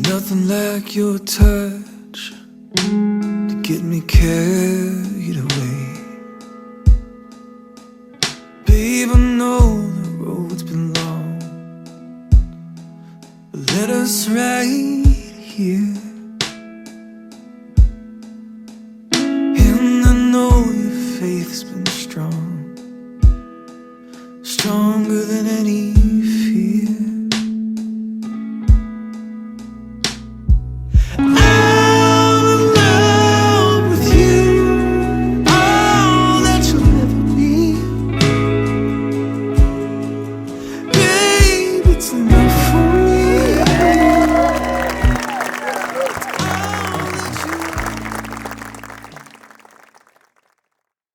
Nothing like your touch to get me carried away. Babe, I know the road's been long, but let us right here